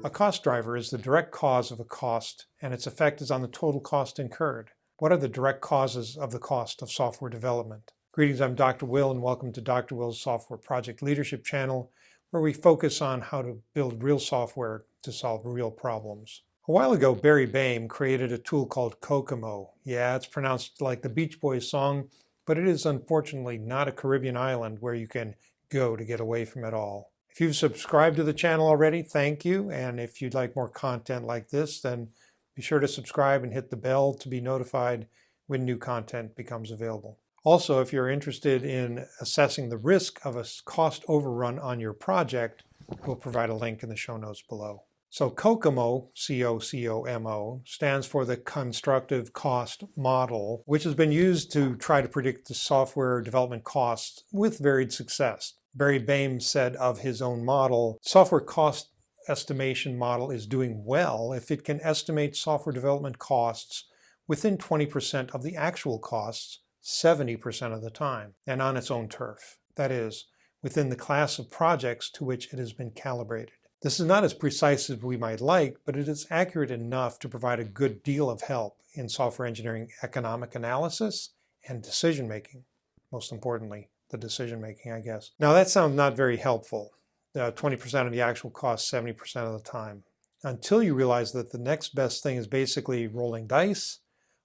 A cost driver is the direct cause of a cost, and its effect is on the total cost incurred. What are the direct causes of the cost of software development? Greetings, I'm Dr. Will, and welcome to Dr. Will's Software Project Leadership channel, where we focus on how to build real software to solve real problems. A while ago, Barry Boehm created a tool called Kokomo. Yeah, it's pronounced like the Beach Boys song, but it is unfortunately not a Caribbean island where you can go to get away from it all. If you've subscribed to the channel already, thank you. And if you'd like more content like this, then be sure to subscribe and hit the bell to be notified when new content becomes available. Also, if you're interested in assessing the risk of a cost overrun on your project, we'll provide a link in the show notes below. So Kokomo, C-O-C-O-M-O, stands for the Constructive Cost Model, which has been used to try to predict the software development costs with varied success. Barry Boehm said of his own model, software cost estimation model is doing well if it can estimate software development costs within 20% of the actual costs 70% of the time, and on its own turf. That is, within the class of projects to which it has been calibrated. This is not as precise as we might like, but it is accurate enough to provide a good deal of help in software engineering economic analysis and decision-making. Most importantly, the decision-making, I guess. Now that sounds not very helpful. 20% of the actual cost 70% of the time. Until you realize that the next best thing is basically rolling dice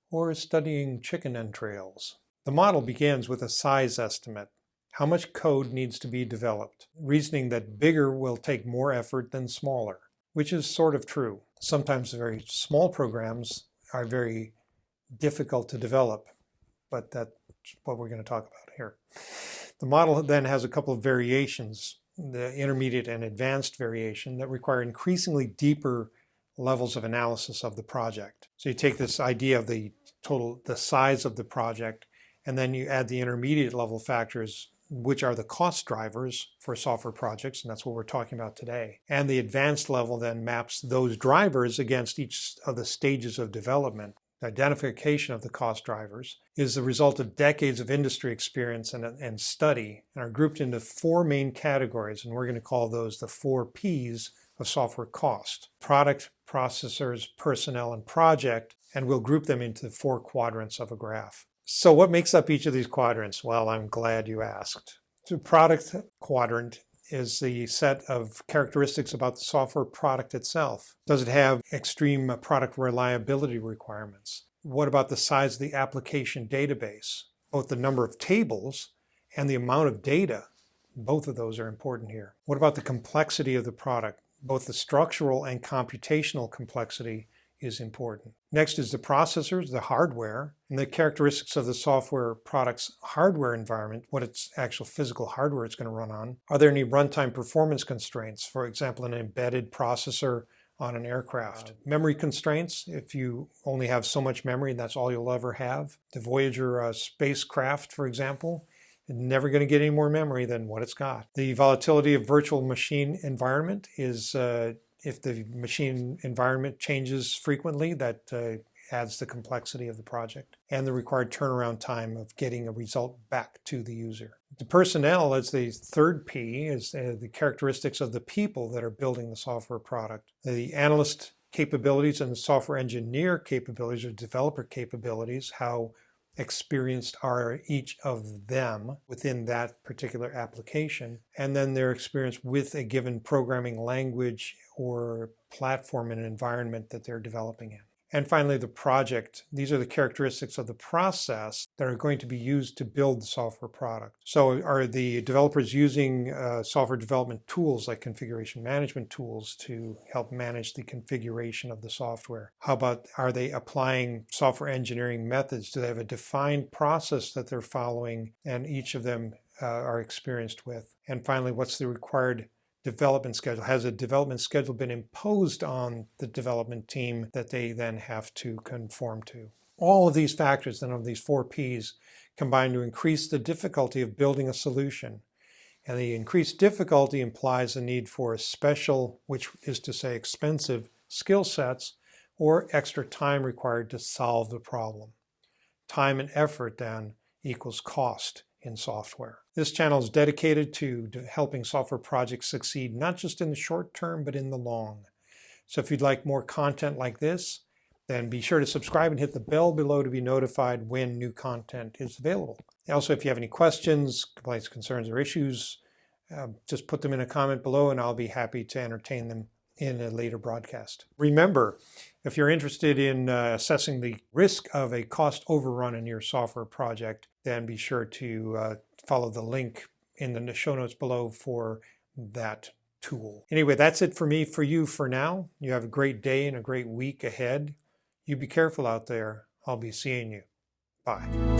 or studying chicken entrails. The model begins with a size estimate. How much code needs to be developed, reasoning that bigger will take more effort than smaller, which is sort of true. Sometimes very small programs are very difficult to develop, but that's what we're going to talk about here. The model then has a couple of variations, the intermediate and advanced variation, that require increasingly deeper levels of analysis of the project. So you take this idea of the size of the project, and then you add the intermediate level factors, which are the cost drivers for software projects, and that's what we're talking about today. And the advanced level then maps those drivers against each of the stages of development. The identification of the cost drivers is the result of decades of industry experience and study, and are grouped into four main categories, and we're going to call those the 4 Ps of software cost: product, processors, personnel, and project, and we'll group them into 4 quadrants of a graph. So what makes up each of these quadrants? Well, I'm glad you asked. The product quadrant is the set of characteristics about the software product itself. Does it have extreme product reliability requirements? What about the size of the application database? Both the number of tables and the amount of data, both of those are important here. What about the complexity of the product? Both the structural and computational complexity is important. Next is the processors, the hardware, and the characteristics of the software product's hardware environment, what its actual physical hardware it's going to run on. Are there any runtime performance constraints? For example, an embedded processor on an aircraft. Memory constraints, if you only have so much memory and that's all you'll ever have. The Voyager spacecraft, for example, is never going to get any more memory than what it's got. The volatility of virtual machine environment is if the machine environment changes frequently, that adds the complexity of the project, and the required turnaround time of getting a result back to the user. The personnel is the 3rd P, is the characteristics of the people that are building the software product. The analyst capabilities and the software engineer capabilities or developer capabilities, how experienced are each of them within that particular application, and then their experience with a given programming language or platform and environment that they're developing in. And finally, the project. These are the characteristics of the process that are going to be used to build the software product. So are the developers using software development tools like configuration management tools to help manage the configuration of the software? How about, are they applying software engineering methods? Do they have a defined process that they're following and each of them are experienced with? And finally, what's the required development schedule? Has a development schedule been imposed on the development team that they then have to conform to? All of these factors, then, of these 4 Ps, combine to increase the difficulty of building a solution. And the increased difficulty implies a need for special, which is to say expensive, skill sets or extra time required to solve the problem. Time and effort then equals cost in software. This channel is dedicated to helping software projects succeed, not just in the short term, but in the long. So if you'd like more content like this, then be sure to subscribe and hit the bell below to be notified when new content is available. Also, if you have any questions, complaints, concerns, or issues, just put them in a comment below and I'll be happy to entertain them in a later broadcast. Remember, if you're interested in assessing the risk of a cost overrun in your software project, then be sure to follow the link in the show notes below for that tool. Anyway, that's it for me, for you for now. You have a great day and a great week ahead. You be careful out there. I'll be seeing you. Bye.